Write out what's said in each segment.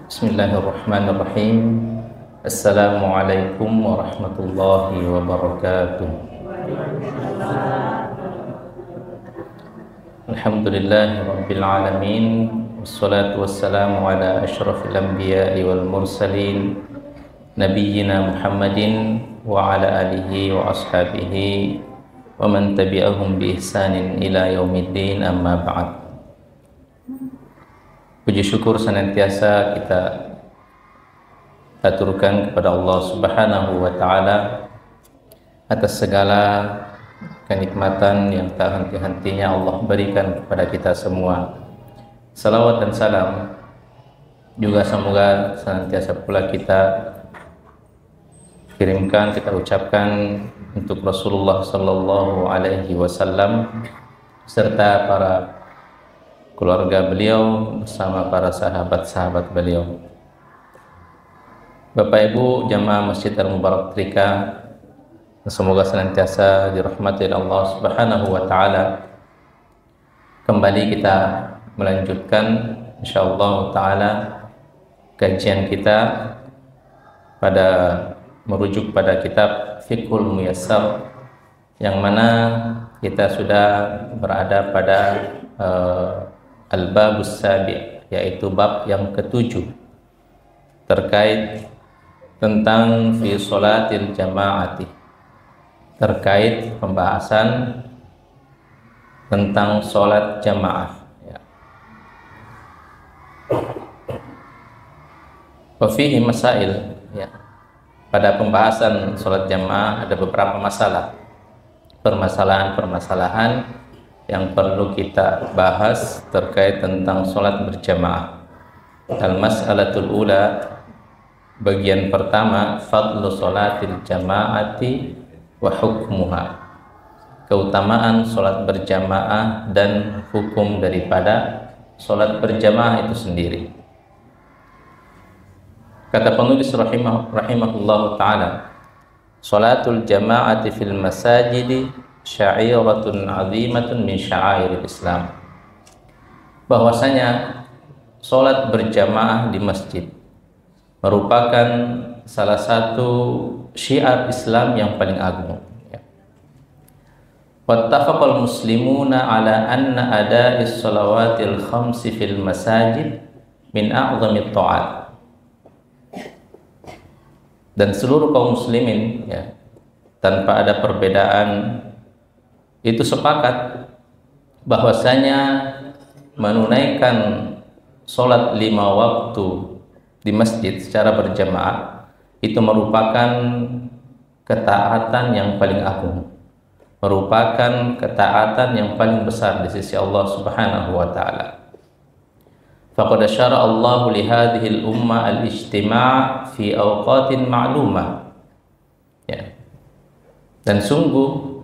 Bismillahirrahmanirrahim. Assalamualaikum warahmatullahi wabarakatuh. Alhamdulillahi rabbil alamin. Wassalatu wassalamu ala asyrafil anbiya'i wal mursalin nabiyyina Muhammadin wa ala alihi wa ashabihi wa man tabi'ahum bi ihsanin ila yaumiddin, amma ba'd. Puji syukur senantiasa kita aturkan kepada Allah Subhanahu wa Ta'ala atas segala kenikmatan yang tak henti-hentinya Allah berikan kepada kita semua. Salawat dan salam juga semoga senantiasa pula kita kirimkan, kita ucapkan untuk Rasulullah Sallallahu Alaihi Wasallam serta para keluarga beliau bersama para sahabat-sahabat beliau. Bapak Ibu jamaah Masjid Al-Mubarak Trika, semoga senantiasa dirahmati Allah Subhanahu wa Ta'ala. Kembali kita melanjutkan insyaallah taala kajian kita merujuk pada kitab Fiqhul Muyassar, yang mana kita sudah berada pada Al-Babus Sabi', yaitu bab yang ketujuh terkait tentang fi sholatil jama'ati, terkait pembahasan tentang sholat jamaah ya. Wa fihi masail ya. Pada pembahasan sholat jamaah ada beberapa masalah, permasalahan yang perlu kita bahas terkait tentang sholat berjamaah. Al-mas'alatul ula, bagian pertama, fadlu sholatil jama'ati wa hukmuha, keutamaan sholat berjamaah dan hukum daripada sholat berjamaah itu sendiri. Kata penulis rahimahullah ta'ala, sholatul jama'ati fil masajidi sya'iratun azimatun min sya'airil Islam, bahwasanya sholat berjamaah di masjid merupakan salah satu syiar Islam yang paling agung. Wattafaqal muslimuna ala anna ada'is shalawatil khamsi fil masajid min a'zamit ta'at, dan seluruh kaum muslimin ya, tanpa ada perbedaan itu sepakat bahwasanya menunaikan sholat 5 waktu di masjid secara berjamaah itu merupakan ketaatan yang paling agung, merupakan ketaatan yang paling besar di sisi Allah Subhanahu wa Ta'ala. Faqad syara Allahu li hadhihi al-ummah al-ijtima' fi awqatin ma'lumah ya. Dan sungguh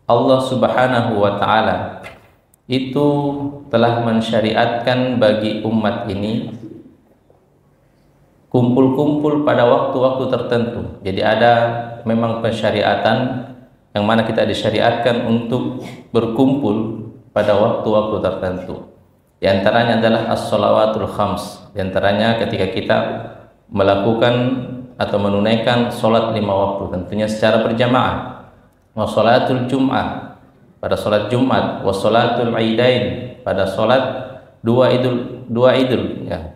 Allah Subhanahu wa Ta'ala itu telah mensyariatkan bagi umat ini kumpul-kumpul pada waktu-waktu tertentu. Jadi ada memang pensyariatan yang mana kita disyariatkan untuk berkumpul pada waktu-waktu tertentu. Di antaranya adalah as-shalawatul khams. Di antaranya ketika kita melakukan atau menunaikan sholat 5 waktu, tentunya secara berjamaah. Wa sholatul jum'ah, pada sholat Jumat. Wa sholatul idain, pada sholat dua idul ya,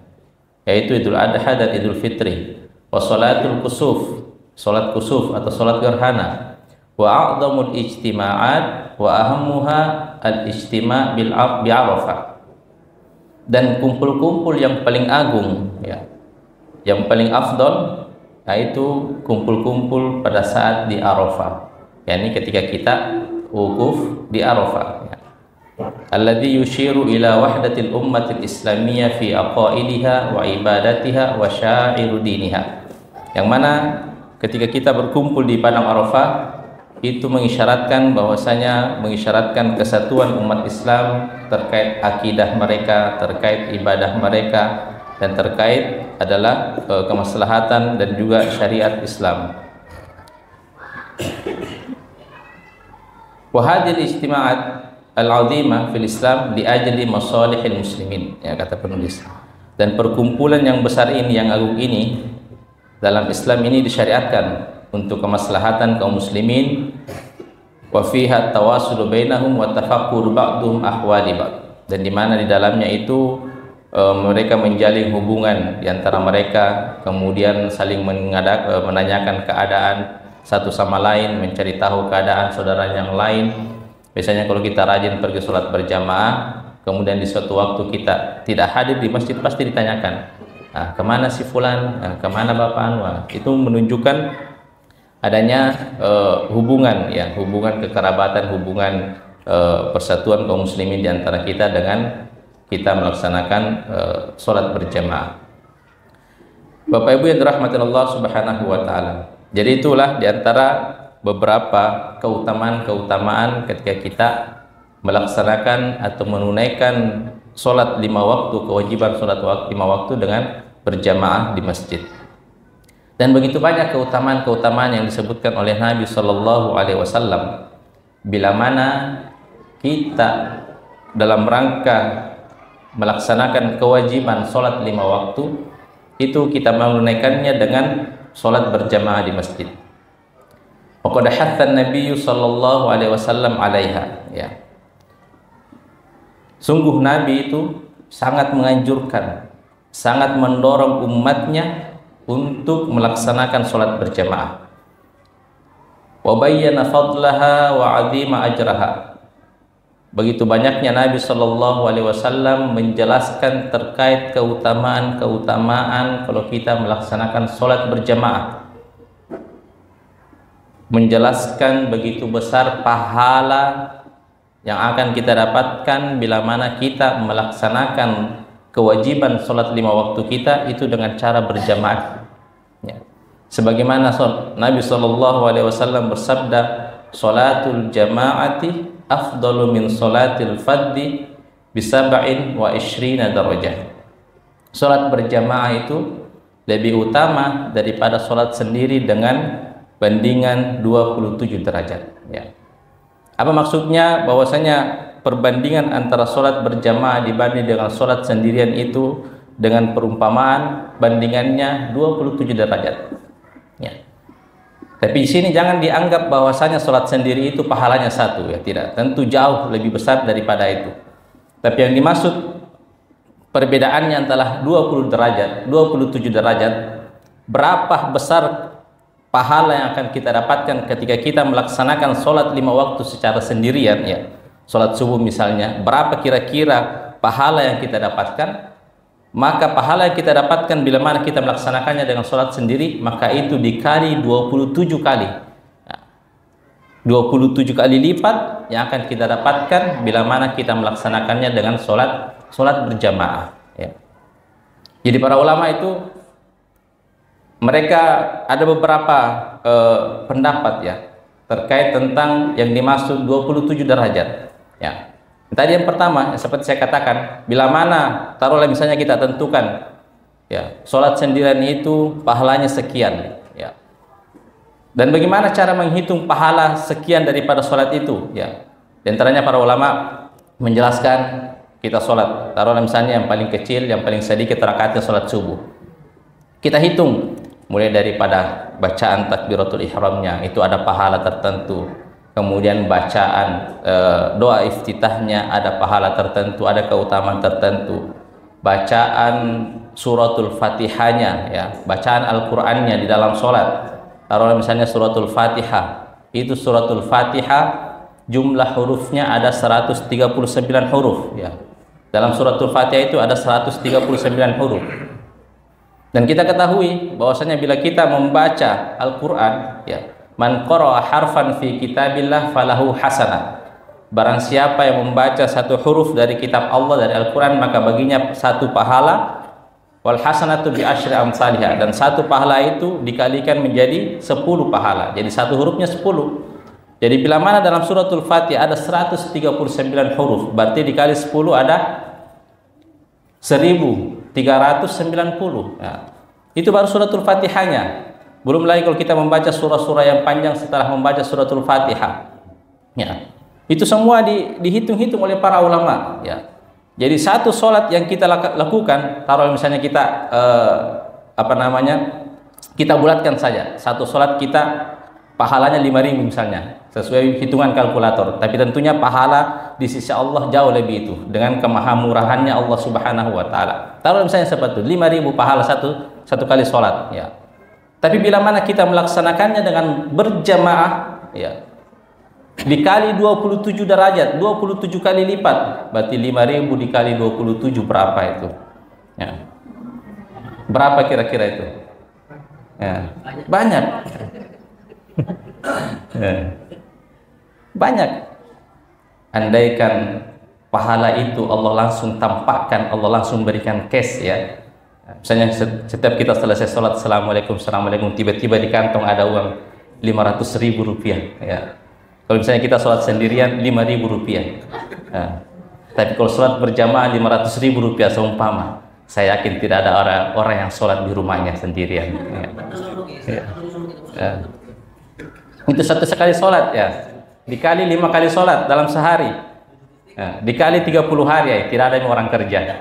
yaitu Idul Adha dan Idul Fitri. Wa sholatul kusuf, sholat kusuf atau sholat gerhana. Wa a'zamul ijtima'at wa ahammuha al-ijtima' bi Arafah, dan kumpul-kumpul yang paling agung ya, yang paling afdol, yaitu kumpul-kumpul pada saat di Arafah, yakni ketika kita wukuf di Arafah ya. Alladzi yushiru ila wahdatil ummatil islamiyyah fi aqaidiha wa ibadatiha wa syairu diniha, yang mana ketika kita berkumpul di padang Arafah itu mengisyaratkan bahwasanya mengisyaratkan kesatuan umat Islam terkait akidah mereka, terkait ibadah mereka, dan terkait adalah kemaslahatan dan juga syariat Islam. Wa hadhihi al-istima'at al-'azimah fil Islam li ajli masalihil muslimin ya, kata penulis. Dan perkumpulan yang besar ini, yang agung ini, dalam Islam ini disyariatkan untuk kemaslahatan kaum muslimin, wa fiha tawassul bainahum wa tafakkur ba'dhum ahwali ba'd. Dan di mana di dalamnya itu mereka menjalin hubungan di antara mereka, kemudian saling menanyakan keadaan satu sama lain, mencari tahu keadaan saudara yang lain. Biasanya kalau kita rajin pergi sholat berjamaah, kemudian di suatu waktu kita tidak hadir di masjid, pasti ditanyakan, kemana si fulan, kemana Bapak Anwar. Itu menunjukkan adanya hubungan, ya, hubungan kekerabatan, hubungan persatuan kaum muslimin di antara kita dengan kita melaksanakan sholat berjamaah. Bapak Ibu yang dirahmati Allah Subhanahu wa Ta'ala. Jadi itulah di antara beberapa keutamaan ketika kita melaksanakan atau menunaikan sholat 5 waktu, kewajiban sholat 5 waktu dengan berjamaah di masjid. Dan begitu banyak keutamaan yang disebutkan oleh Nabi Shallallahu Alaihi Wasallam bila mana kita dalam rangka melaksanakan kewajiban sholat 5 waktu itu kita menunaikannya dengan sholat berjamaah di masjid. Waqad hatha an-nabiy sallallahu alaihi wasallam 'alaiha, ya. Sungguh Nabi itu sangat menganjurkan, sangat mendorong umatnya untuk melaksanakan sholat berjamaah. Wa bayyana fadlaha wa 'azima ajraha. Begitu banyaknya Nabi sallallahu alaihi wasallam menjelaskan terkait keutamaan kalau kita melaksanakan sholat berjamaah. Menjelaskan begitu besar pahala yang akan kita dapatkan bila mana kita melaksanakan kewajiban sholat 5 waktu kita itu dengan cara berjamaah, ya. Sebagaimana Nabi SAW bersabda, sholatul jama'ati afdalu min sholatil faddi bisab'in wa ishrina darajah. Sholat berjamaah itu lebih utama daripada sholat sendiri dengan bandingan 27 derajat, ya. Apa maksudnya? Bahwasanya perbandingan antara sholat berjamaah dibanding dengan sholat sendirian itu dengan perumpamaan bandingannya 27 derajat, ya. Tapi di sini jangan dianggap bahwasanya sholat sendiri itu pahalanya satu, ya, tidak. Tentu jauh lebih besar daripada itu. Tapi yang dimaksud perbedaannya antara 20 derajat, 27 derajat, berapa besar pahala yang akan kita dapatkan ketika kita melaksanakan sholat 5 waktu secara sendirian, ya. Sholat subuh misalnya, berapa kira-kira pahala yang kita dapatkan? Maka pahala yang kita dapatkan bila mana kita melaksanakannya dengan sholat sendiri, maka itu dikali 27 kali. 27 kali lipat yang akan kita dapatkan bila mana kita melaksanakannya dengan sholat berjamaah, ya. Jadi para ulama itu mereka ada beberapa pendapat, ya, terkait tentang yang dimaksud 27 derajat, ya. Tadi yang pertama, seperti saya katakan, bila mana taruhlah misalnya kita tentukan, ya, sholat sendirian itu pahalanya sekian, ya. Dan bagaimana cara menghitung pahala sekian daripada sholat itu, ya? Di antaranya para ulama menjelaskan kita sholat, taruhlah misalnya yang paling kecil, yang paling sedikit rakaatnya sholat subuh. Kita hitung mulai daripada bacaan takbiratul ihramnya, itu ada pahala tertentu. Kemudian bacaan doa iftitahnya ada pahala tertentu, ada keutamaan tertentu. Bacaan suratul fatihahnya, ya, bacaan Al-Qur'annya di dalam sholat. Taruhlah misalnya suratul Fatihah. Itu suratul Fatihah jumlah hurufnya ada 139 huruf, ya. Dalam suratul Fatihah itu ada 139 huruf. Dan kita ketahui bahwasanya bila kita membaca Al-Qur'an, ya, man qara'a harfan fi kitabillah falahu hasanah. Barang siapa yang membaca satu huruf dari kitab Allah, dari Al-Qur'an, maka baginya satu pahala. Wal hasanatu bi asyri amsalihha, dan satu pahala itu dikalikan menjadi 10 pahala. Jadi satu hurufnya 10. Jadi bila mana dalam suratul Fatihah ada 139 huruf, berarti dikali 10 ada 1390. Nah, itu baru suratul Fatihahnya. Belum lagi kalau kita membaca surah-surah yang panjang setelah membaca suratul Fatihah. Ya. Itu semua dihitung-hitung oleh para ulama, ya. Jadi satu sholat yang kita lakukan, taruh misalnya kita kita bulatkan saja, satu sholat kita pahalanya 5.000 misalnya, sesuai hitungan kalkulator. Tapi tentunya pahala di sisi Allah jauh lebih itu, dengan kemahamurahannya Allah Subhanahu wa taala. Taruh misalnya seperti itu, 5.000 pahala satu kali sholat, ya. Tapi bila mana kita melaksanakannya dengan berjamaah, ya, dikali 27 derajat, 27 kali lipat, berarti 5.000 dikali 27 berapa itu? Ya. Berapa kira-kira itu? Ya. Banyak. Ya. Banyak. Andaikan pahala itu Allah langsung tampakkan, Allah langsung berikan cash, ya. Misalnya setiap kita selesai sholat, assalamualaikum, tiba-tiba di kantong ada uang 500.000 rupiah, ya. Kalau misalnya kita sholat sendirian 5.000 rupiah, nah, tapi kalau sholat berjamaah 500.000 rupiah seumpama, saya yakin tidak ada orang yang sholat di rumahnya sendirian, ya. Ya. Ya. Itu satu sekali sholat, ya, dikali 5 kali sholat dalam sehari, ya, dikali 30 hari, ya, tidak ada yang orang kerja, ya.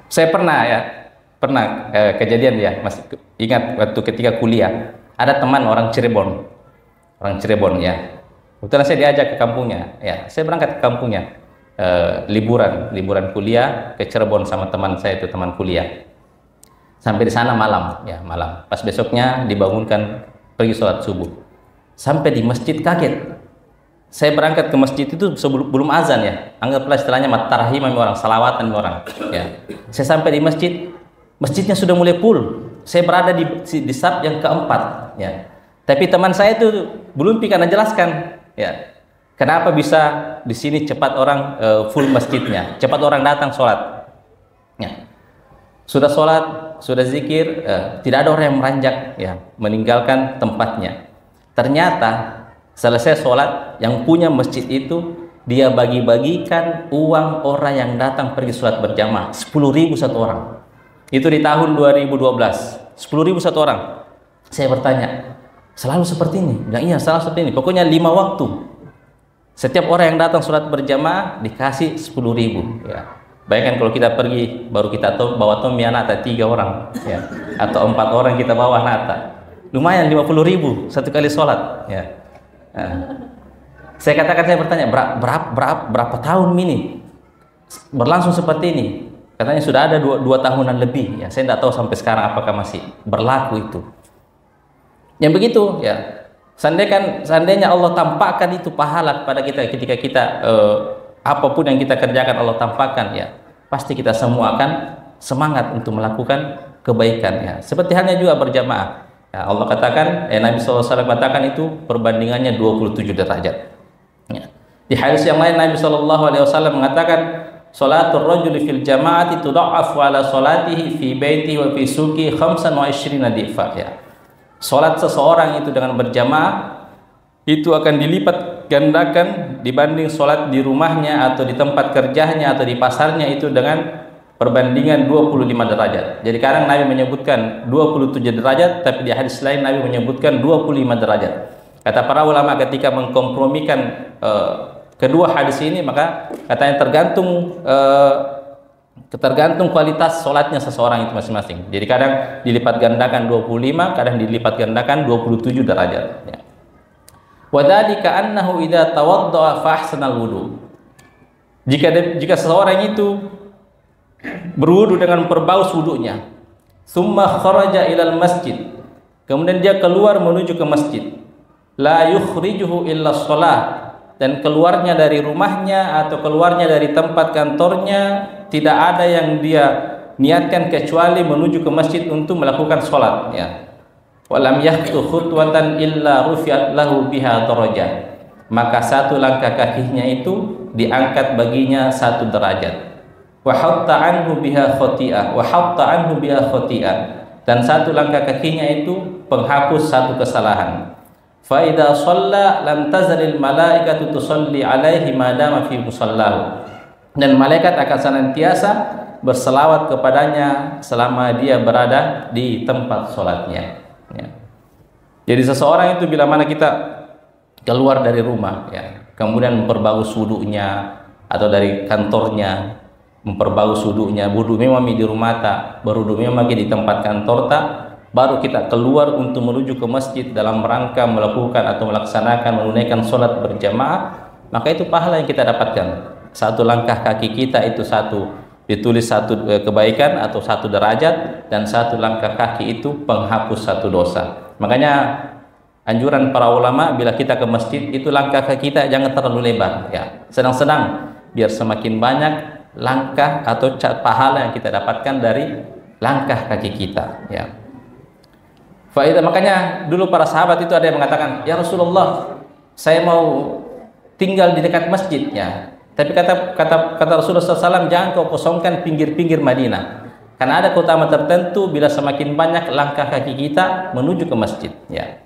Saya pernah kejadian, ya, masih ingat waktu ketika kuliah. Ada teman orang Cirebon, ya. Kebetulan saya diajak ke kampungnya, ya. Saya berangkat ke kampungnya, liburan kuliah ke Cirebon sama teman saya itu, teman kuliah. Sampai di sana malam, ya, malam. Pas besoknya dibangunkan pergi sholat subuh. Sampai di masjid kaget. Saya berangkat ke masjid itu belum azan, ya. Anggaplah istilahnya matarahim orang, salawatan orang, ya. Saya sampai di masjidnya sudah mulai full. Saya berada di saf yang keempat, ya. Tapi teman saya itu belum karena jelaskan, ya, kenapa bisa di sini cepat orang full masjidnya, cepat orang datang sholat, ya. Sudah sholat, sudah zikir, tidak ada orang yang meranjak, ya, meninggalkan tempatnya. Ternyata selesai sholat, yang punya masjid itu dia bagi-bagikan uang orang yang datang pergi sholat berjamaah, 10.000 satu orang. Itu di tahun 2012, 10.000 satu orang. Saya bertanya, selalu seperti ini? Bilang, iya, selalu seperti ini. Pokoknya 5 waktu. Setiap orang yang datang sholat berjamaah dikasih 10.000. Ya. Bayangkan kalau kita pergi, baru kita bawa Tommy Nata 3 orang, ya, atau 4 orang kita bawa Nata. Lumayan 50.000 satu kali sholat. Ya. Nah, saya bertanya, berapa tahun ini berlangsung seperti ini? Katanya sudah ada 2 tahunan lebih, ya. Saya tidak tahu sampai sekarang apakah masih berlaku itu. Yang begitu, ya. Seandainya Allah tampakkan itu pahala kepada kita ketika kita apapun yang kita kerjakan Allah tampakkan, ya, pasti kita semua akan semangat untuk melakukan kebaikan, ya. Seperti halnya juga berjamaah. Ya, Allah katakan, Nabi SAW katakan itu perbandingannya 27 derajat. Ya. Di hadis yang lain Nabi SAW mengatakan, Salatul rajuli fil jama'ati tudha'afu ala salatihi fi baitihi wa fi suqi 25 difa, ya. Salat seseorang itu dengan berjamaah itu akan dilipat gandakan dibanding salat di rumahnya atau di tempat kerjanya atau di pasarnya itu dengan perbandingan 25 derajat. Jadi kadang Nabi menyebutkan 27 derajat, tapi di hadis lain Nabi menyebutkan 25 derajat. Kata para ulama ketika mengkompromikan kedua hadis ini, maka katanya tergantung kualitas sholatnya seseorang itu masing-masing. Jadi kadang dilipat gandakan 25, kadang dilipat gandakan 27 derajat, ya. Wadhalika annahu idza tawaddaa fa ahsanal wudu. Jika seseorang itu berwudu dengan perbaus wudunya, summa kharaja ilal masjid, kemudian dia keluar menuju ke masjid, la yukhrijuhu illa shalah, dan keluarnya dari rumahnya atau keluarnya dari tempat kantornya tidak ada yang dia niatkan kecuali menuju ke masjid untuk melakukan sholat, ya. Walam yahtu khutwatan illa rufi'at lahu biha darajah, maka satu langkah kakinya itu diangkat baginya 1 derajat. Wa hatta anhu biha khati'ah, dan 1 langkah kakinya itu penghapus 1 kesalahan. Fa idza shalla lam tazalil malaikatu tusalli alaihi ma dama fi musallahu, dan malaikat akan senantiasa berselawat kepadanya selama dia berada di tempat sholatnya, ya. Jadi seseorang itu bila mana kita keluar dari rumah, ya, kemudian memperbagus wudunya, atau dari kantornya, memperbagus wudunya, wudu memang di rumah tak, berwudu memang di tempat kantor tak, baru kita keluar untuk menuju ke masjid dalam rangka melakukan atau melaksanakan menunaikan sholat berjamaah, maka itu pahala yang kita dapatkan. Satu langkah kaki kita itu ditulis satu kebaikan atau satu derajat, dan satu langkah kaki itu penghapus satu dosa. Makanya anjuran para ulama bila kita ke masjid itu langkah kaki kita jangan terlalu lebar, ya. Senang-senang biar semakin banyak langkah atau pahala yang kita dapatkan dari langkah kaki kita, ya. Makanya dulu para sahabat itu ada yang mengatakan, ya Rasulullah, saya mau tinggal di dekat masjidnya. Tapi kata Rasulullah SAW, jangan kau kosongkan pinggir-pinggir Madinah, karena ada keutamaan tertentu bila semakin banyak langkah kaki kita menuju ke masjid, ya.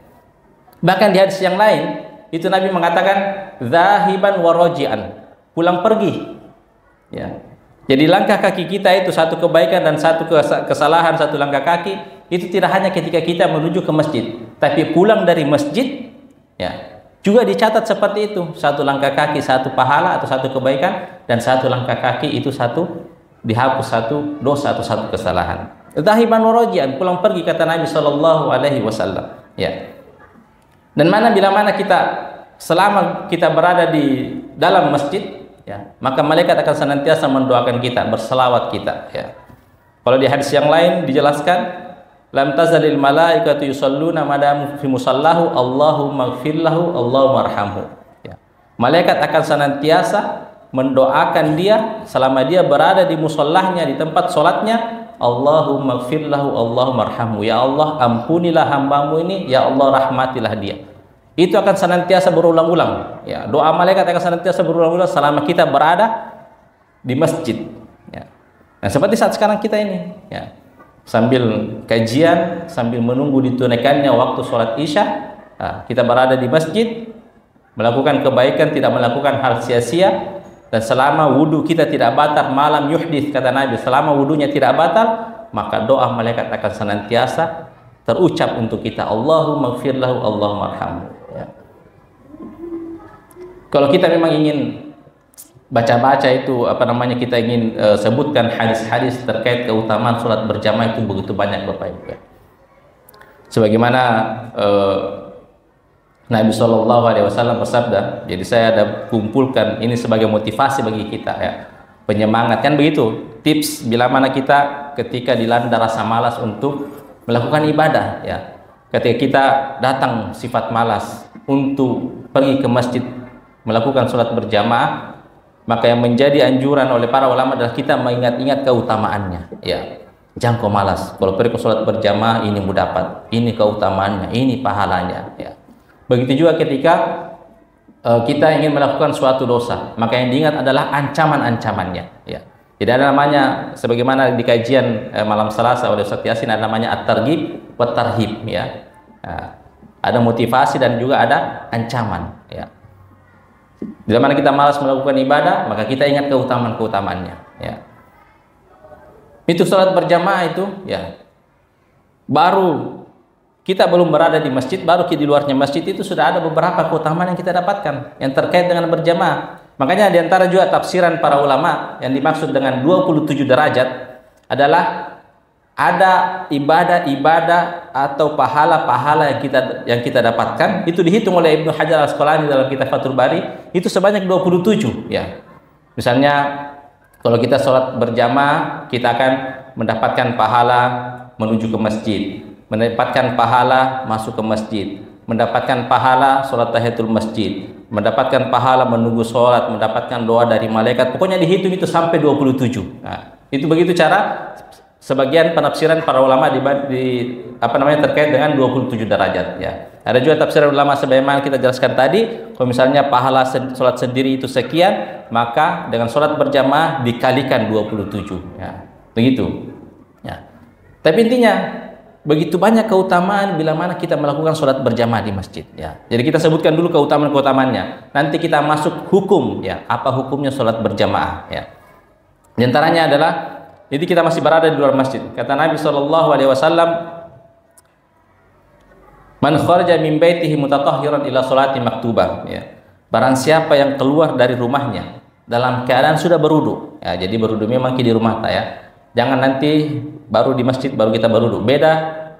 Bahkan di hadis yang lain itu Nabi mengatakan zahiban waraji'an, pulang pergi, ya. Jadi langkah kaki kita itu satu kebaikan dan satu kesalahan, satu langkah kaki itu tidak hanya ketika kita menuju ke masjid, tapi pulang dari masjid, ya, juga dicatat seperti itu. Satu langkah kaki satu pahala atau satu kebaikan, dan satu langkah kaki itu dihapus satu dosa atau satu kesalahan. Zahiban waraji'an, pulang pergi, kata Nabi sallallahu alaihi wasallam, ya. Dan bila mana kita selama kita berada di dalam masjid, ya, maka malaikat akan senantiasa mendoakan kita, berselawat kita, ya. Kalau di hadis yang lain dijelaskan, lam tazalil malaikatu yusalluna madamu fi musallahu Allahumma ighfir lahu Allahumma arhamhu, ya. Malaikat akan senantiasa mendoakan dia selama dia berada di musallahnya, di tempat sholatnya, Allahumma ighfir lahu Allahumma arhamhu, ya Allah ampunilah hambamu ini, ya Allah rahmatilah dia. Itu akan senantiasa berulang-ulang, ya. Doa malaikat akan senantiasa berulang-ulang selama kita berada di masjid, ya. Nah, seperti saat sekarang kita ini, ya, sambil kajian, sambil menunggu ditunaikannya waktu sholat isya, nah, kita berada di masjid melakukan kebaikan, tidak melakukan hal sia-sia. Dan selama wudu kita tidak batal, malam yuhdith, kata Nabi, selama wudunya tidak batal, maka doa malaikat akan senantiasa terucap untuk kita, Allahumma ighfir lahu Allahumma arhamhu, ya. Kalau kita memang ingin baca-baca itu kita ingin sebutkan hadis-hadis terkait keutamaan sholat berjamaah, itu begitu banyak Bapak Ibu, ya. Sebagaimana Nabi SAW bersabda, jadi saya ada kumpulkan ini sebagai motivasi bagi kita, ya, penyemangat, kan begitu. Tips bila mana kita ketika dilanda rasa malas untuk melakukan ibadah, ya, ketika kita datang sifat malas untuk pergi ke masjid melakukan sholat berjamaah, maka yang menjadi anjuran oleh para ulama adalah kita mengingat-ingat keutamaannya, ya. Jangan kau malas, kalau pergi ke sholat berjamaah ini mudapat, ini keutamaannya, ini pahalanya, ya. Begitu juga ketika kita ingin melakukan suatu dosa, maka yang diingat adalah ancaman-ancamannya, ya. Jadi ada namanya, sebagaimana di kajian malam Selasa oleh Ustaz Yasin, ada namanya at-targhib wa tarhib, ya. Nah, ada motivasi dan juga ada ancaman, ya. Bila mana kita malas melakukan ibadah, maka kita ingat keutamaan-keutamaannya, ya. Itu sholat berjamaah itu, ya. Baru kita belum berada di masjid, baru di luarnya masjid itu sudah ada beberapa keutamaan yang kita dapatkan yang terkait dengan berjamaah. Makanya diantara juga tafsiran para ulama yang dimaksud dengan 27 derajat adalah ada ibadah-ibadah atau pahala-pahala yang kita dapatkan, itu dihitung oleh Ibnu Hajar Al-Asqalani dalam kitab Fathul Bari, itu sebanyak 27, ya. Misalnya kalau kita sholat berjamaah, kita akan mendapatkan pahala menuju ke masjid, mendapatkan pahala masuk ke masjid, mendapatkan pahala sholat tahiyatul masjid, mendapatkan pahala menunggu sholat, mendapatkan doa dari malaikat. Pokoknya dihitung itu sampai 27. Nah, itu begitu cara sebagian penafsiran para ulama terkait dengan 27 derajat, ya. Ada juga tafsiran ulama sebagaimana kita jelaskan tadi, kalau misalnya pahala sholat sendiri itu sekian, maka dengan sholat berjamaah dikalikan 27, ya. Begitu, ya. Tapi intinya begitu banyak keutamaan bila mana kita melakukan sholat berjamaah di masjid, ya. Jadi kita sebutkan dulu keutamaan-keutamaannya. Nanti kita masuk hukum, ya. Apa hukumnya sholat berjamaah, ya. Di antaranya adalah, jadi kita masih berada di luar masjid. Kata Nabi SAW, man kharaja min baitihi mutatahhiran ila sholati maktubah, ya. Barang siapa yang keluar dari rumahnya dalam keadaan sudah berwudu. Ya, jadi berwudu memang di rumah ya. Jangan nanti baru di masjid baru kita berwudu.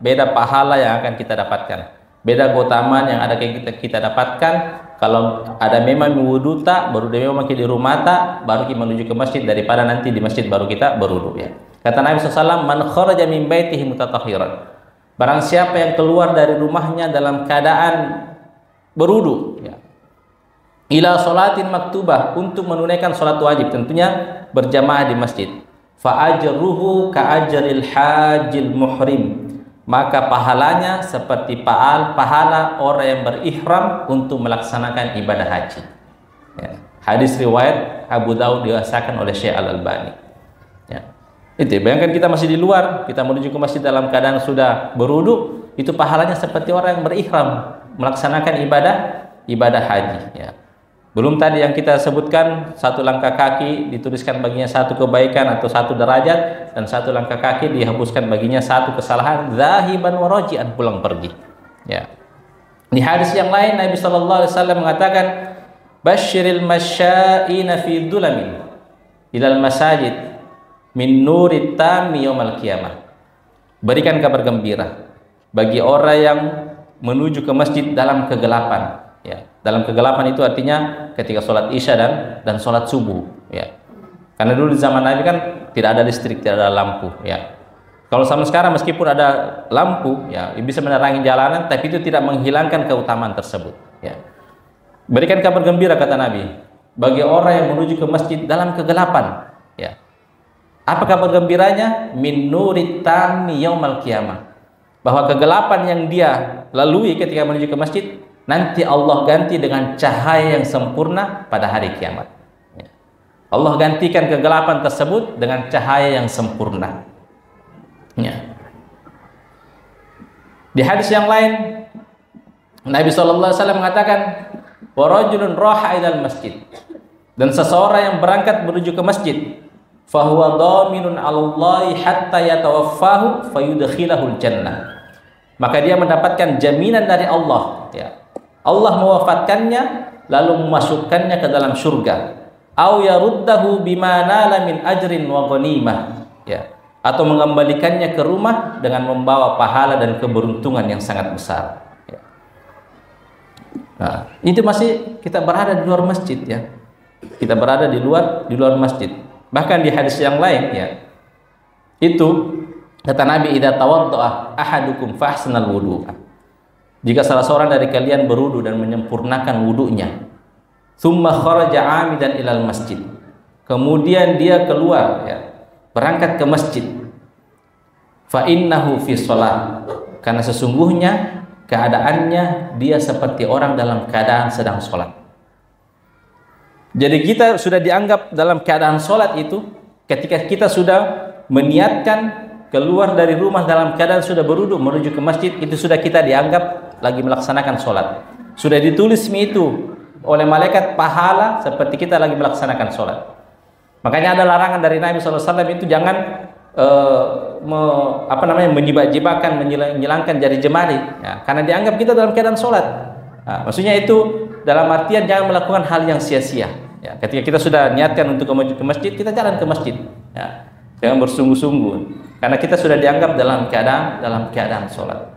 Beda pahala yang akan kita dapatkan. Beda keutamaan yang ada kita dapatkan kalau ada memang wudu tak baru memang di rumah tak baru kita menuju ke masjid daripada nanti di masjid baru kita berwudu ya. Kata Nabi SAW, man kharaja min baitihi mutatahhiran. Barang siapa yang keluar dari rumahnya dalam keadaan berwudu ya. Ila sholatin maktubah, untuk menunaikan salat wajib, tentunya berjamaah di masjid. Fa ajruhu ka ajril hajil muhrim. Maka pahalanya seperti pahala orang yang berihram untuk melaksanakan ibadah haji. Ya. Hadis riwayat Abu Daud diriwayatkan oleh Syekh Al-Albani. Ya. Itu bayangkan kita masih di luar, kita menuju ke masjid dalam keadaan sudah berwudu, itu pahalanya seperti orang yang berihram melaksanakan ibadah haji. Ya. Belum tadi yang kita sebutkan, satu langkah kaki dituliskan baginya satu kebaikan atau satu derajat, dan satu langkah kaki dihapuskan baginya satu kesalahan, zahiban wa raji'an, pulang pergi. Ya. Di hadis yang lain Nabi SAW mengatakan, basyiril masya'ina fi dulamin ilal masajid min nurit tami yaumal qiyamah. Berikan kabar gembira bagi orang yang menuju ke masjid dalam kegelapan. Ya, dalam kegelapan itu artinya ketika sholat isya dan sholat subuh. Ya, karena dulu di zaman Nabi kan tidak ada listrik, tidak ada lampu. Ya, kalau sama sekarang meskipun ada lampu, ya bisa menerangi jalanan, tapi itu tidak menghilangkan keutamaan tersebut. Ya, berikan kabar gembira kata Nabi bagi orang yang menuju ke masjid dalam kegelapan. Ya, apa kabar gembiranya? Min nurit tami yaumal qiyamah. Bahwa kegelapan yang dia lalui ketika menuju ke masjid nanti Allah ganti dengan cahaya yang sempurna pada hari kiamat. Ya. Allah gantikan kegelapan tersebut dengan cahaya yang sempurna. Ya. Di hadis yang lain Nabi SAW mengatakan, wa rajulun raha ilal masjid, dan seseorang yang berangkat menuju ke masjid, fahuwa dhaminun 'alallahi hatta yatawaffahu fayudkhilahul jannah. Maka dia mendapatkan jaminan dari Allah, ya. Allah mewafatkannya lalu memasukkannya ke dalam surga. Au yaruddahu bima nala min ajrin wa ghanimah, ya. Atau mengembalikannya ke rumah dengan membawa pahala dan keberuntungan yang sangat besar. Ya. Nah, itu masih kita berada di luar masjid, ya. Kita berada di luar masjid. Bahkan di hadis yang lain, ya. Itu kata Nabi, idza tawaddaa ahadukum fa ahsanal wudu'a. Jika salah seorang dari kalian berwudu dan menyempurnakan wudunya, tsumma kharaja 'amidan ilal masjid, kemudian dia keluar, ya, berangkat ke masjid, fa innahu fi shalah, karena sesungguhnya keadaannya dia seperti orang dalam keadaan sedang sholat. Jadi kita sudah dianggap dalam keadaan sholat itu ketika kita sudah meniatkan keluar dari rumah dalam keadaan sudah berwudu menuju ke masjid, itu sudah kita dianggap lagi melaksanakan sholat. Sudah ditulis itu oleh malaikat pahala seperti kita lagi melaksanakan sholat. Makanya ada larangan dari Nabi SAW itu jangan menyibak-jibakan, menyilangkan jari jemari, ya, karena dianggap kita dalam keadaan sholat. Nah, maksudnya itu dalam artian jangan melakukan hal yang sia-sia. Ya, ketika kita sudah niatkan untuk menuju ke masjid, kita jalan ke masjid. Ya, jangan bersungguh-sungguh, karena kita sudah dianggap dalam keadaan sholat.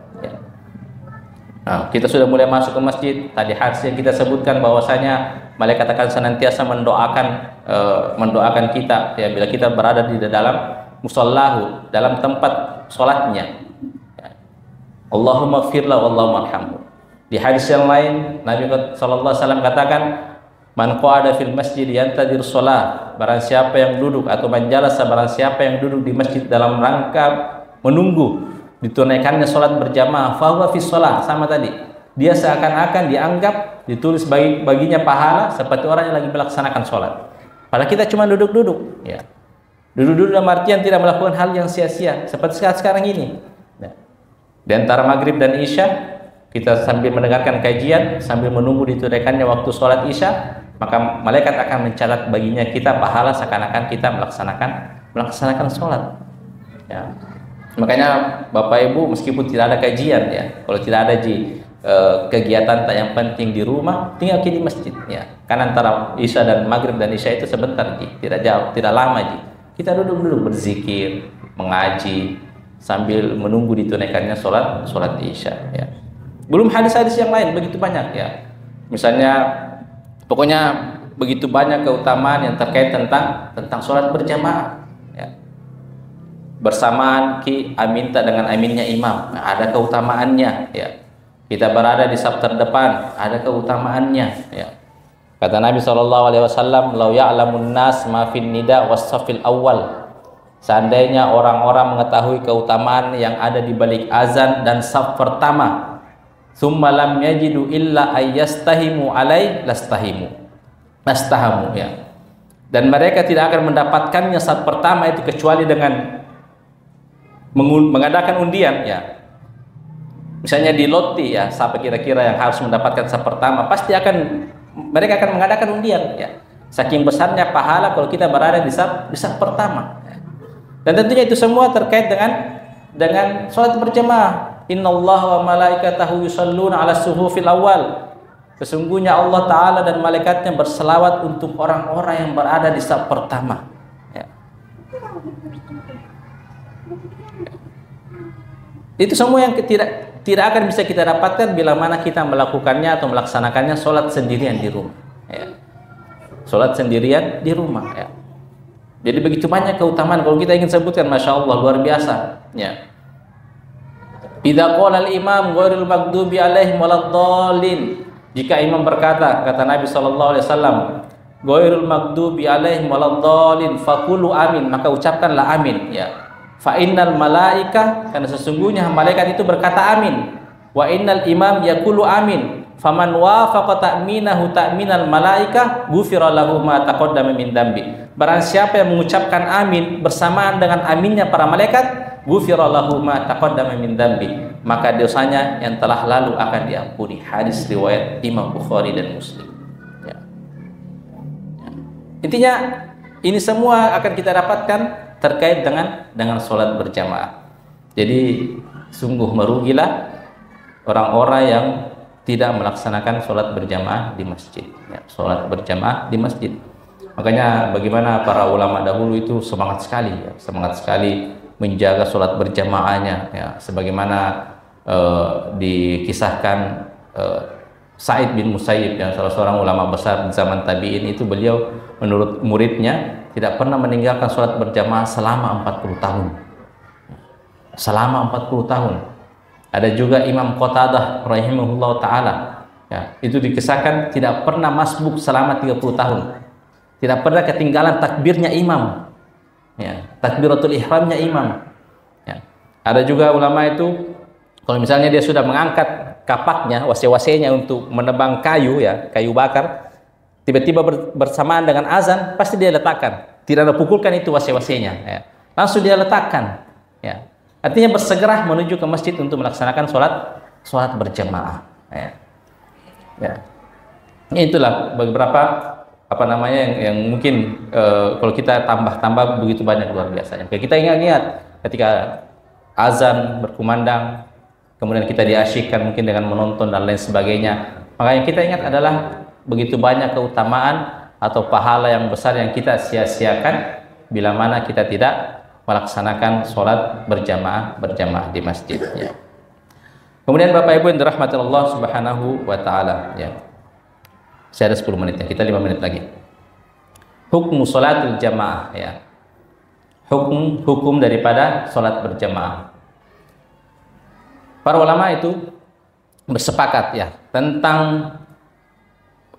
Nah, kita sudah mulai masuk ke masjid. Tadi hadis yang kita sebutkan bahwasanya malaikat akan senantiasa mendoakan kita, ya, bila kita berada di dalam musallahu, dalam tempat sholatnya. Ya. Allahumma gfirlahu Allahumma arhamhu. Di hadis yang lain Nabi SAW katakan, man qa'ada fil masjid yantadir sholat, barang siapa yang duduk, atau man jalasa, barang siapa yang duduk di masjid dalam rangka menunggu ditunaikannya sholat berjamaah, fahuwa fi sholat, sama tadi, dia seakan-akan dianggap ditulis baginya pahala seperti orang yang lagi melaksanakan sholat. Padahal kita cuma duduk-duduk, ya. Duduk-duduk dalam artian tidak melakukan hal yang sia-sia seperti sekarang ini. Nah, di antara maghrib dan isya kita sambil mendengarkan kajian, sambil menunggu ditunaikannya waktu sholat isya, maka malaikat akan mencatat baginya kita pahala seakan-akan kita melaksanakan sholat. Ya. Makanya Bapak Ibu, meskipun tidak ada kajian, ya, kalau tidak ada kegiatan tak yang penting di rumah, tinggal di masjid ya. Kan antara Isya dan Maghrib dan Isya itu sebentar Ji, tidak jauh, tidak lama Ji. Kita duduk-duduk berzikir, mengaji sambil menunggu ditunaikannya sholat Isya ya. Belum hadis-hadis yang lain begitu banyak ya. Misalnya pokoknya begitu banyak keutamaan yang terkait tentang sholat berjamaah ya. Bersamaan aminta dengan aminnya imam, nah, ada keutamaannya ya. Kita berada di saf terdepan, ada keutamaannya ya. Kata Nabi SAW, "Lau ya'lamun nas ma fin nida was safil awal." Seandainya orang-orang mengetahui keutamaan yang ada di balik azan dan saf pertama, "Tsumma lam yajidu illa ayyastahimu alai lastahamu ya." Dan mereka tidak akan mendapatkannya saat pertama itu kecuali dengan mengadakan undian ya. Misalnya di loti ya, siapa kira-kira yang harus mendapatkan saf pertama, pasti mereka akan mengadakan undian ya. Saking besarnya pahala kalau kita berada di saf pertama. Dan tentunya itu semua terkait dengan sholat berjamaah. Innallaha wa malaikatahu yusholluna 'alas suhufil awal. Sesungguhnya Allah Ta'ala dan malaikatnya berselawat untuk orang-orang yang berada di saf pertama ya. Itu semua yang tidak akan bisa kita dapatkan bila mana kita melakukannya atau melaksanakannya sholat sendirian di rumah ya. Sholat sendirian di rumah ya. Jadi begitu banyak keutamaan kalau kita ingin sebutkan, Masya Allah, luar biasa ya. Idza qala al-imam ghairil maghdubi alaihim waladdallin. Jika imam berkata, kata Nabi SAW, ghairil maghdubi alaihim waladdallin, faqulu amin, maka ucapkanlah amin ya. Fa innal malaika, karena sesungguhnya malaikat itu berkata amin. Wa innal imam yaqulu amin. Faman wafaqa ta'minahu ta'minal malaika ghufira lahu ma taqaddama min dambi. Barang siapa yang mengucapkan amin bersamaan dengan aminnya para malaikat, ghufira lahu ma taqaddama min dambi, maka dosanya yang telah lalu akan diampuni. Hadis riwayat Imam Bukhari dan Muslim ya. Intinya ini semua akan kita dapatkan terkait dengan sholat berjamaah. Jadi sungguh merugilah orang-orang yang tidak melaksanakan sholat berjamaah di masjid ya. Sholat berjamaah di masjid, makanya bagaimana para ulama dahulu itu semangat sekali menjaga sholat berjamaahnya ya. Sebagaimana dikisahkan Sa'id bin Musayyib yang salah seorang ulama besar di zaman tabi'in itu, beliau menurut muridnya tidak pernah meninggalkan sholat berjamaah selama 40 tahun. Selama 40 tahun. Ada juga Imam Qatadah rahimahullah ta'ala ya, itu dikisahkan tidak pernah masbuk selama 30 tahun. Tidak pernah ketinggalan takbirnya imam ya, takbiratul ihramnya imam ya. Ada juga ulama itu kalau misalnya dia sudah mengangkat kapaknya, wase-wasenya untuk menebang kayu ya, kayu bakar, tiba-tiba bersamaan dengan azan, pasti dia letakkan. Tidak ada pukulkan itu wase-wasenya ya. Langsung dia letakkan ya. Artinya bersegera menuju ke masjid untuk melaksanakan sholat berjamaah ya. Ya. Itulah beberapa yang mungkin kalau kita tambah begitu banyak, luar biasa. Kita ingat ketika azan berkumandang, kemudian kita diasyikkan mungkin dengan menonton dan lain sebagainya, maka yang kita ingat adalah begitu banyak keutamaan atau pahala yang besar yang kita sia-siakan bila mana kita tidak melaksanakan sholat berjamaah di masjid ya. Kemudian Bapak Ibu yang dirahmati Allah Subhanahu wa taala ya. Saya ada 10 menit ya, kita 5 menit lagi. Hukum sholatul jamaah ya. Hukum daripada sholat berjamaah. Para ulama itu bersepakat ya tentang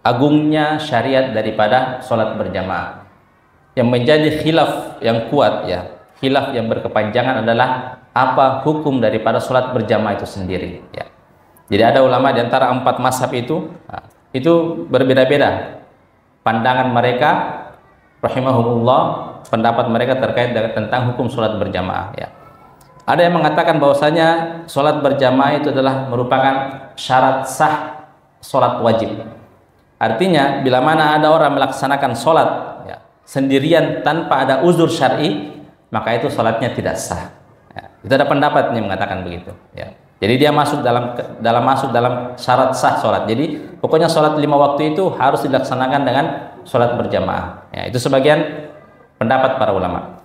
agungnya syariat daripada sholat berjamaah. Yang menjadi khilaf yang kuat ya, khilaf yang berkepanjangan adalah apa hukum daripada sholat berjamaah itu sendiri ya. Jadi ada ulama di antara 4 mazhab itu berbeda-beda pandangan mereka rahimahumullah, pendapat mereka terkait tentang hukum sholat berjamaah ya. Ada yang mengatakan bahwasanya sholat berjamaah itu adalah merupakan syarat sah sholat wajib. Artinya bila mana ada orang melaksanakan sholat ya, sendirian tanpa ada uzur syar'i, maka itu sholatnya tidak sah ya. Itu ada pendapat yang mengatakan begitu ya. Jadi dia masuk dalam syarat sah sholat. Jadi pokoknya sholat 5 waktu itu harus dilaksanakan dengan sholat berjamaah. Ya, itu sebagian pendapat para ulama.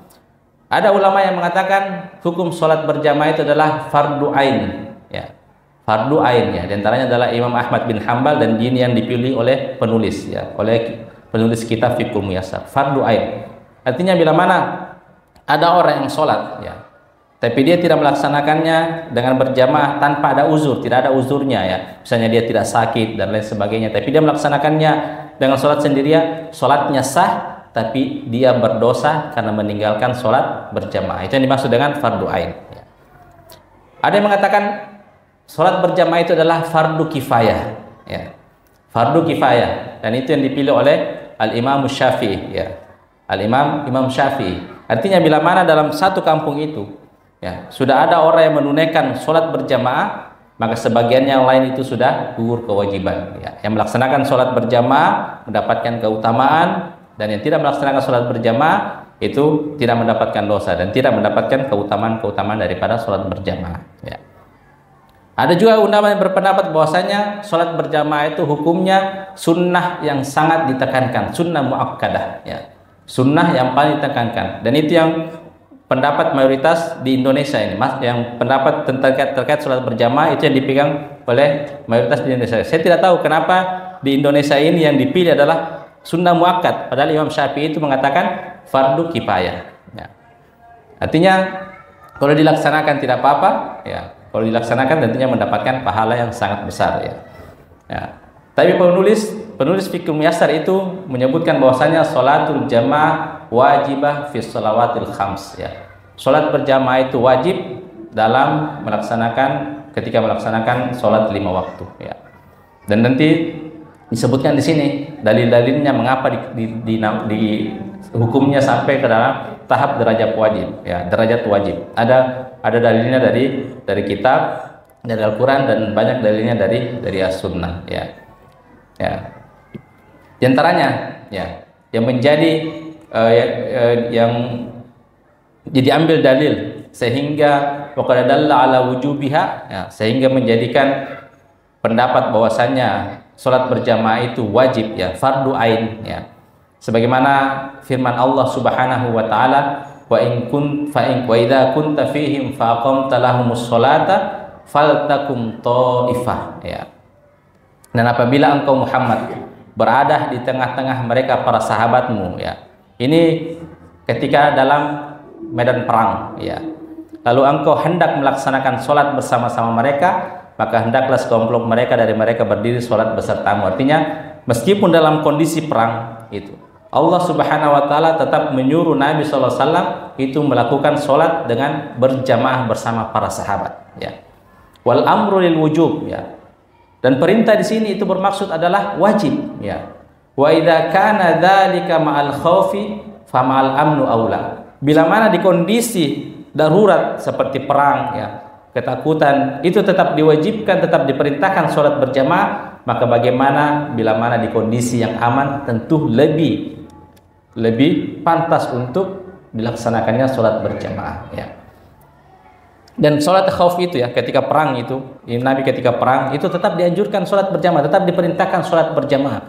Ada ulama yang mengatakan hukum sholat berjamaah itu adalah fardu ain. Ya, fardu ain ya. Di antaranya adalah Imam Ahmad bin Hambal dan ini yang dipilih oleh penulis ya, oleh penulis kitab Fiqhul Muyassar. Fardu ain. Artinya bila mana ada orang yang sholat ya, tapi dia tidak melaksanakannya dengan berjamaah tanpa ada uzur, tidak ada uzurnya ya. Misalnya dia tidak sakit dan lain sebagainya, tapi dia melaksanakannya dengan sholat sendirian, sholatnya sah, tapi dia berdosa karena meninggalkan sholat berjamaah. Itu yang dimaksud dengan fardu ain. Ya. Ada yang mengatakan sholat berjamaah itu adalah fardu kifayah. Ya. Fardu kifayah, dan itu yang dipilih oleh Al-Imam Syafi'i. Ya. Imam Syafi'i. Artinya bila mana dalam satu kampung itu ya, sudah ada orang yang menunaikan sholat berjamaah, maka sebagian yang lain itu sudah gugur kewajiban ya. Yang melaksanakan sholat berjamaah mendapatkan keutamaan, dan yang tidak melaksanakan sholat berjamaah itu tidak mendapatkan dosa dan tidak mendapatkan keutamaan daripada sholat berjamaah ya. Ada juga ulama yang berpendapat bahwasanya sholat berjamaah itu hukumnya sunnah yang sangat ditekankan, sunnah muakkadah ya. Sunnah yang paling ditekankan, dan itu yang pendapat mayoritas di Indonesia ini, Mas, yang pendapat terkait sholat berjamaah itu yang dipegang oleh mayoritas di Indonesia. Saya tidak tahu kenapa di Indonesia ini yang dipilih adalah sunnah muakkad, padahal Imam Syafi'i itu mengatakan fardu kifayah. Ya. Artinya kalau dilaksanakan tidak apa-apa, ya. Kalau dilaksanakan tentunya mendapatkan pahala yang sangat besar, ya. Ya. Tapi penulis Fiqhul Muyassar itu menyebutkan bahwasanya sholatul jamaah wajibah fi shalawatil khams ya. Salat berjamaah itu wajib dalam ketika melaksanakan salat 5 waktu ya. Dan nanti disebutkan di sini dalil-dalilnya mengapa di hukumnya sampai ke dalam tahap derajat wajib ya, derajat wajib. Ada dalilnya dari kitab, dari Al-Qur'an, dan banyak dalilnya dari As-Sunnah ya. Ya. Di antaranya ya yang menjadi yang diambil dalil sehingga waqad dalla ala wujubiha ya, sehingga menjadikan pendapat bahwasannya salat berjamaah itu wajib ya, fardu ain ya. Sebagaimana firman Allah Subhanahu wa taala, wa idza kunta fihim fa aqamta lahumus sholata faltakum taifah ya. Dan apabila engkau Muhammad berada di tengah-tengah mereka para sahabatmu ya. Ini ketika dalam medan perang ya. Lalu engkau hendak melaksanakan sholat bersama-sama mereka, maka hendaklah sekelompok mereka dari mereka berdiri sholat besertamu. Artinya meskipun dalam kondisi perang itu, Allah Subhanahu wa taala tetap menyuruh Nabi SAW itu melakukan sholat dengan berjamaah bersama para sahabat ya. Wal amru lil wujub ya. Dan perintah di sini itu bermaksud adalah wajib ya. Wa idza kana dzalika ma'al khaufi fa ma'al amnu aula. Bila mana di kondisi darurat seperti perang ya, ketakutan, itu tetap diwajibkan, tetap diperintahkan sholat berjamaah, maka bagaimana bila mana di kondisi yang aman, tentu lebih pantas untuk dilaksanakannya sholat berjamaah ya. Dan sholat khauf itu ya, ketika perang itu, Nabi ketika perang itu tetap dianjurkan sholat berjamaah, tetap diperintahkan sholat berjamaah.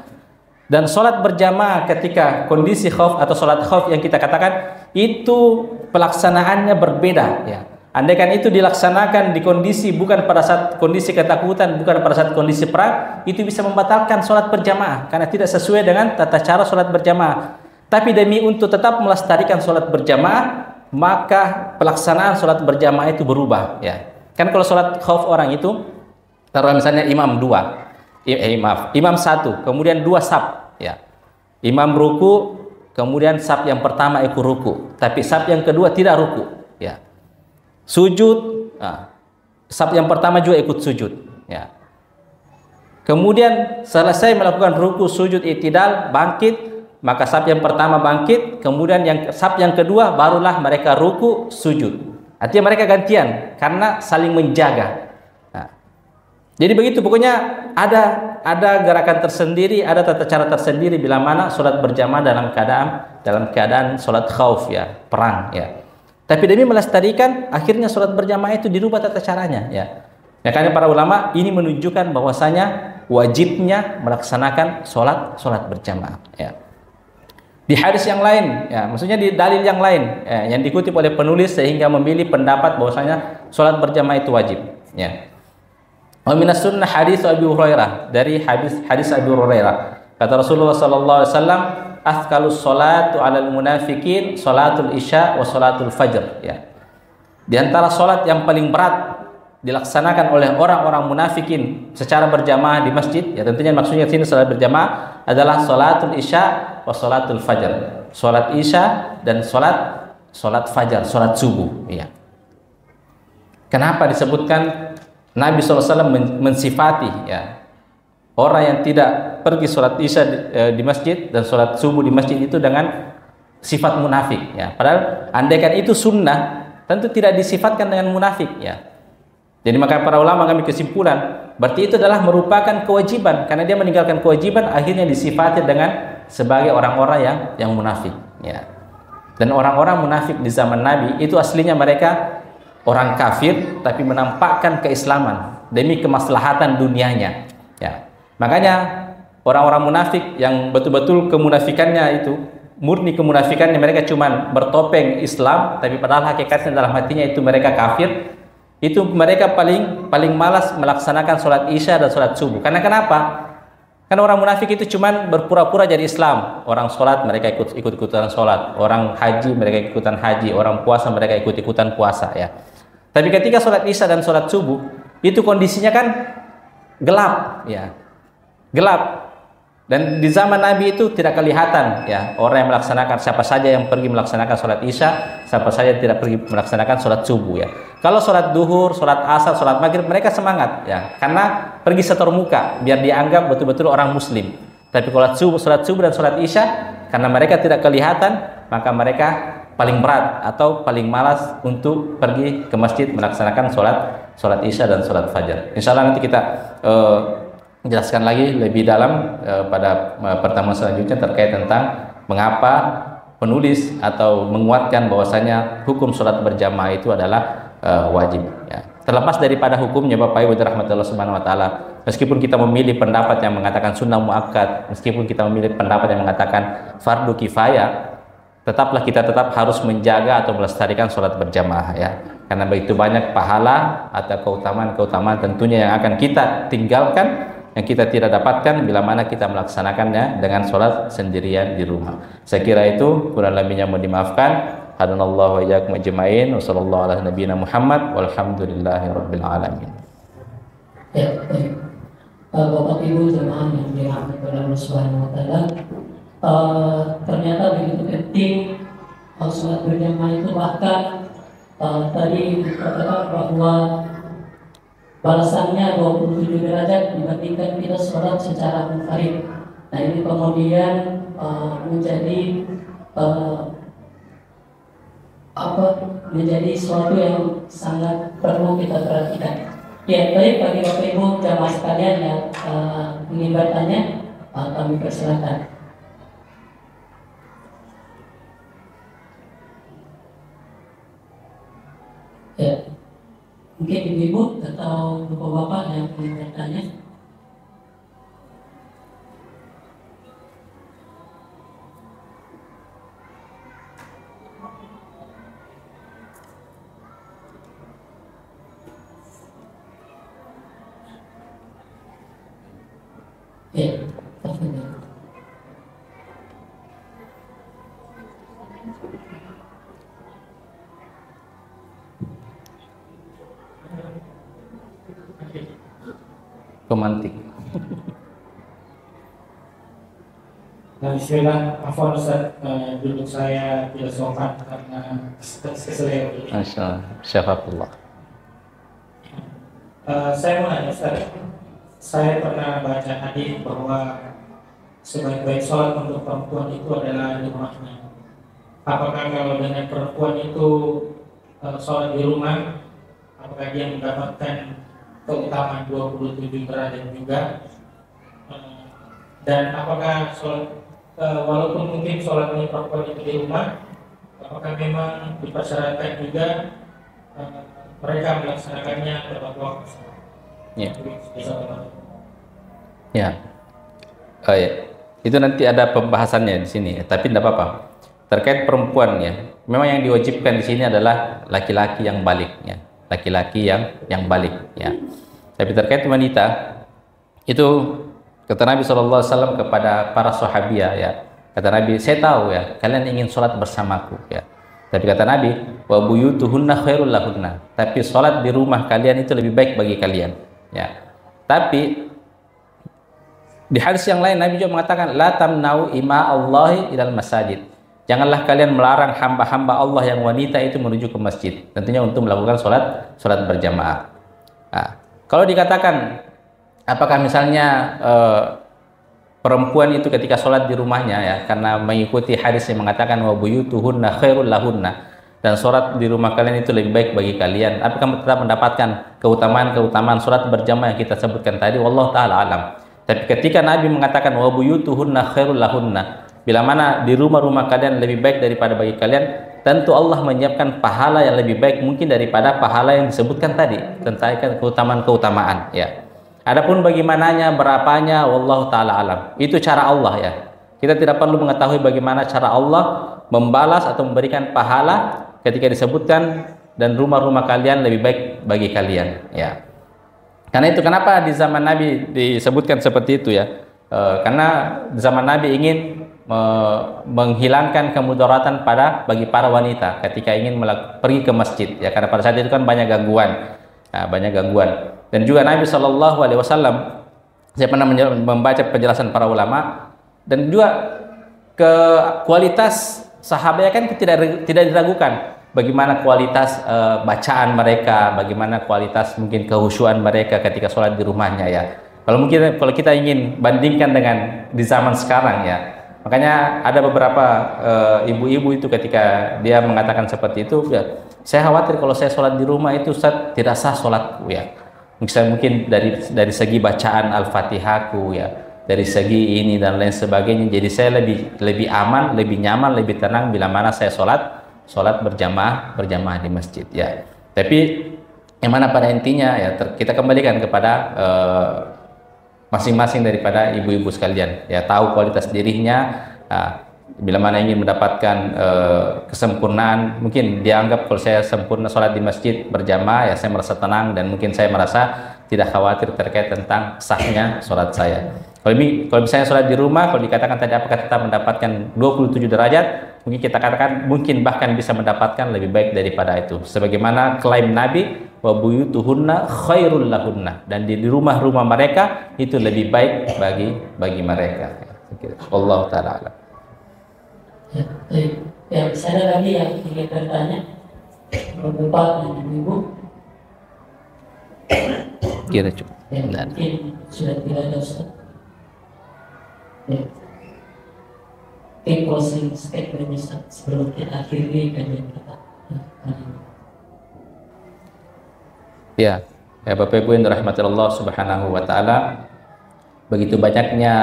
Dan sholat berjamaah ketika kondisi khauf atau sholat khauf yang kita katakan itu pelaksanaannya berbeda ya. Andaikan itu dilaksanakan di kondisi bukan pada saat kondisi ketakutan, bukan pada saat kondisi perang, itu bisa membatalkan sholat berjamaah karena tidak sesuai dengan tata cara sholat berjamaah. Tapi demi untuk tetap melestarikan sholat berjamaah, maka pelaksanaan sholat berjamaah itu berubah ya. Kan kalau sholat khauf orang itu, taruh misalnya imam 1, kemudian 2 saf ya. Imam ruku, kemudian saf yang pertama ikut ruku, tapi saf yang kedua tidak ruku ya. Sujud, saf yang pertama juga ikut sujud ya. Kemudian selesai melakukan ruku, sujud, i'tidal, bangkit, maka saf yang pertama bangkit, kemudian saf yang kedua barulah mereka ruku, sujud. Artinya mereka gantian karena saling menjaga. Nah, jadi begitu, pokoknya ada gerakan tersendiri, ada tata cara tersendiri bila mana sholat berjamaah dalam keadaan sholat khauf ya, perang ya. Tapi demi melestarikan, akhirnya sholat berjamaah itu dirubah tata caranya ya. Ya, karena para ulama ini menunjukkan bahwasanya wajibnya melaksanakan sholat berjamaah. Ya. Di hadis yang lain, ya, maksudnya di dalil yang lain, ya, yang dikutip oleh penulis sehingga memilih pendapat bahwasanya sholat berjamaah itu wajib. Ya. Wa minas sunnah hadis Abi Hurairah, dari hadis Abi Hurairah. Kata Rasulullah sallallahu alaihi wasallam, "Athqalus sholatu 'alal munafiqin sholatul isya wa sholatul fajr." Ya. Di antara sholat yang paling berat dilaksanakan oleh orang-orang munafikin secara berjamaah di masjid, ya tentunya maksudnya sini sholat berjamaah adalah sholatul isya wa sholatul fajr. Sholat isya dan sholat fajar, sholat subuh. Ya. Kenapa disebutkan Nabi SAW mensifati ya orang yang tidak pergi sholat isya di masjid dan sholat subuh di masjid itu dengan sifat munafik. Ya. Padahal andaikan itu sunnah, tentu tidak disifatkan dengan munafik. Ya. Jadi maka para ulama mengambil kesimpulan, berarti itu adalah merupakan kewajiban, karena dia meninggalkan kewajiban akhirnya disifati dengan sebagai orang-orang yang munafik. Ya. Dan orang-orang munafik di zaman Nabi itu aslinya mereka orang kafir tapi menampakkan keislaman demi kemaslahatan dunianya. Ya. Makanya orang-orang munafik yang betul-betul kemunafikannya itu murni kemunafikannya, mereka cuma bertopeng Islam tapi padahal hakikatnya dalam hatinya itu mereka kafir. Itu mereka paling malas melaksanakan sholat isya dan sholat subuh. Karena kenapa? Karena orang munafik itu cuma berpura-pura jadi Islam. Orang sholat mereka ikut-ikutan sholat, orang haji mereka ikutan haji, orang puasa mereka ikut-ikutan puasa. Ya. Tapi ketika sholat isya dan sholat subuh itu kondisinya kan gelap, ya, gelap. Dan di zaman Nabi itu tidak kelihatan ya orang yang melaksanakan, siapa saja yang pergi melaksanakan sholat isya, siapa saja yang tidak pergi melaksanakan sholat subuh. Ya. Kalau sholat duhur, sholat asar, sholat maghrib mereka semangat ya, karena pergi setor muka biar dianggap betul-betul orang muslim. Tapi kalau sholat subuh dan sholat isya, karena mereka tidak kelihatan, maka mereka paling berat atau paling malas untuk pergi ke masjid melaksanakan sholat isya dan sholat fajar. Insya Allah nanti kita jelaskan lagi lebih dalam pada pertemuan selanjutnya terkait tentang mengapa penulis atau menguatkan bahwasanya hukum sholat berjamaah itu adalah wajib. Ya. Terlepas daripada hukumnya Bapak Ibu rahmatullah subhanahu wa taala, meskipun kita memilih pendapat yang mengatakan sunnah muakkad, meskipun kita memilih pendapat yang mengatakan fardu kifayah, tetaplah kita harus menjaga atau melestarikan sholat berjamaah ya. Karena begitu banyak pahala atau keutamaan tentunya yang akan kita tinggalkan, yang kita tidak dapatkan bila mana kita melaksanakannya dengan sholat sendirian di rumah. Saya kira itu, kurang lebihnya mohon dimaafkan. Hadanallahu wa iyyakum ajmain. Wassallallahu ala nabiyina Muhammad walhamdulillahirabbil alamin. Ya, baik. Bapak Ibu jemaah yang dirahmati oleh Allah Subhanahu wa taala, ternyata begitu penting sholat berjamaah itu, bahkan tadi dikatakan bahwa balasannya 27 derajat dibandingkan kita sholat secara munfarid. Nah ini kemudian menjadi menjadi sesuatu yang sangat perlu kita perhatikan. Ya, baik bagi Bapak Ibu jamaah sekalian yang ingin bertanya, kami persilakan. Ya. Mungkin ibu-ibu atau bapak-bapak yang ingin bertanya. Ya, tafadhol. Romantik. Bismillah, afwan Ustaz, duduk saya tidak sopan karena keseleo. Masya Allah, syafaqullah. Saya mau nanya Ustaz, saya pernah baca hadis bahwa sebaik-baik sholat untuk perempuan itu adalah di rumahnya. Apakah kalau dengan perempuan itu sholat di rumah, apakah dia mendapatkan keutamaan 27 derajat juga, dan apakah sholat, walaupun mungkin sholatnya perempuan itu di rumah, apakah memang dipersyaratkan juga mereka melaksanakannya tepat waktu? Ya. Ya. Oh ya. Itu nanti ada pembahasannya di sini, tapi tidak apa-apa. Terkait perempuan ya, memang yang diwajibkan di sini adalah laki-laki yang balik ya. Laki-laki yang balik ya. Tapi terkait wanita itu kata Nabi SAW kepada para sahabiah ya. Kata Nabi, saya tahu ya, kalian ingin sholat bersamaku ya. Tapi kata Nabi, wa buyutuhunna khairul lahunna. Tapi sholat di rumah kalian itu lebih baik bagi kalian ya. Tapi di hadis yang lain Nabi juga mengatakan la tamna'u ima Allahi ilal masajid. Janganlah kalian melarang hamba-hamba Allah yang wanita itu menuju ke masjid. Tentunya untuk melakukan sholat berjamaah. Nah, kalau dikatakan apakah misalnya perempuan itu ketika sholat di rumahnya ya, karena mengikuti hadis yang mengatakan wa buyutuhunna khairul lahunna, dan sholat di rumah kalian itu lebih baik bagi kalian, apakah kamu tetap mendapatkan keutamaan sholat berjamaah yang kita sebutkan tadi? Wallahu ta'ala alam. Tapi ketika Nabi mengatakan wa buyutuhunna khairul lahunna, bila mana di rumah-rumah kalian lebih baik daripada bagi kalian, tentu Allah menyiapkan pahala yang lebih baik mungkin daripada pahala yang disebutkan tadi tentang keutamaan ya. Adapun bagaimananya, berapanya, wallahu ta'ala alam. Itu cara Allah ya. Kita tidak perlu mengetahui bagaimana cara Allah membalas atau memberikan pahala ketika disebutkan dan rumah-rumah kalian lebih baik bagi kalian ya. Karena itu kenapa di zaman Nabi disebutkan seperti itu ya. Karena zaman Nabi ingin menghilangkan kemudaratan bagi para wanita ketika ingin pergi ke masjid ya, karena pada saat itu kan banyak gangguan. Dan juga Nabi SAW, saya pernah membaca penjelasan para ulama, dan juga kualitas sahabat kan tidak diragukan. Bagaimana kualitas bacaan mereka, bagaimana kualitas mungkin kehusyuan mereka ketika sholat di rumahnya ya. Kalau kita ingin bandingkan dengan di zaman sekarang ya, makanya ada beberapa ibu-ibu itu ketika dia mengatakan seperti itu ya, saya khawatir kalau saya sholat di rumah itu Ustaz, tidak sah sholatku ya. Mungkin dari segi bacaan Al-Fatihahku ya, dari segi ini dan lain sebagainya. Jadi saya lebih aman, lebih nyaman, lebih tenang bila mana saya sholat berjamaah di masjid ya. Tapi yang mana pada intinya ya, kita kembalikan kepada masing-masing daripada ibu-ibu sekalian ya, tahu kualitas dirinya. Bila mana ingin mendapatkan kesempurnaan, mungkin dia anggap kalau saya sempurna sholat di masjid berjamaah ya, saya merasa tenang dan mungkin saya merasa tidak khawatir terkait tentang sahnya sholat saya. Kalau misalnya sholat di rumah, kalau dikatakan tadi apakah kita mendapatkan 27 derajat, mungkin kita katakan mungkin bahkan bisa mendapatkan lebih baik daripada itu. Sebagaimana klaim Nabi, wa buyutuhunna khairul lahunna, dan di rumah-rumah mereka itu lebih baik bagi mereka. Allah ta'ala alam. Ya, baik. Ya, saya lagi yang ingin bertanya, Bapak dan Ibu. Kira cukup. Ya, mungkin sudah tidak ada Ustaz. Ya. Closing statement Ustaz sebelum kita akhiri kajian kita. Ya, Bapak Ibu yang dirahmati Allah Subhanahu wa taala, begitu banyaknya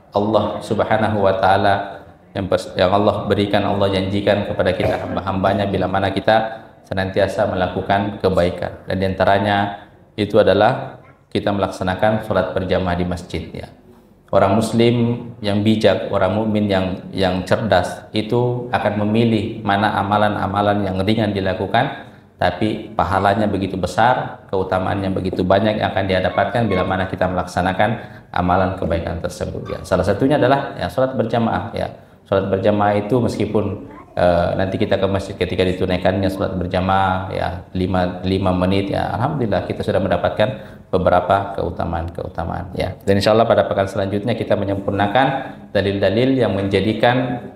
Allah Subhanahu wa taala yang Allah berikan, Allah janjikan kepada kita hamba-hambanya bila mana kita senantiasa melakukan kebaikan, dan diantaranya itu adalah kita melaksanakan sholat berjamaah di masjid ya. Orang muslim yang bijak, orang mukmin yang cerdas itu akan memilih mana amalan-amalan yang ringan dilakukan tapi pahalanya begitu besar, keutamaannya begitu banyak yang akan didapatkan bila mana kita melaksanakan amalan kebaikan tersebut ya. Salah satunya adalah ya sholat berjamaah ya. Sholat berjamaah itu meskipun nanti kita ke masjid ketika ditunaikannya sholat berjamaah ya 5 menit ya, alhamdulillah kita sudah mendapatkan beberapa keutamaan ya. Dan insya Allah pada pekan selanjutnya kita menyempurnakan dalil-dalil yang menjadikan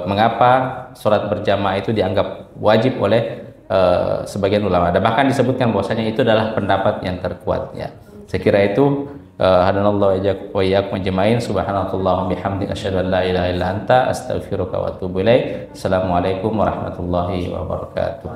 mengapa sholat berjamaah itu dianggap wajib oleh sebagian ulama. Dan bahkan disebutkan bahwasanya itu adalah pendapat yang terkuat ya. Saya kira itu hadanallahu wa iyyakum ajmain. Subhanakallahumma bihamdika asyhadu an la ilaha illa anta astaghfiruka wa atubu ilaik. Assalamualaikum warahmatullahi wabarakatuh.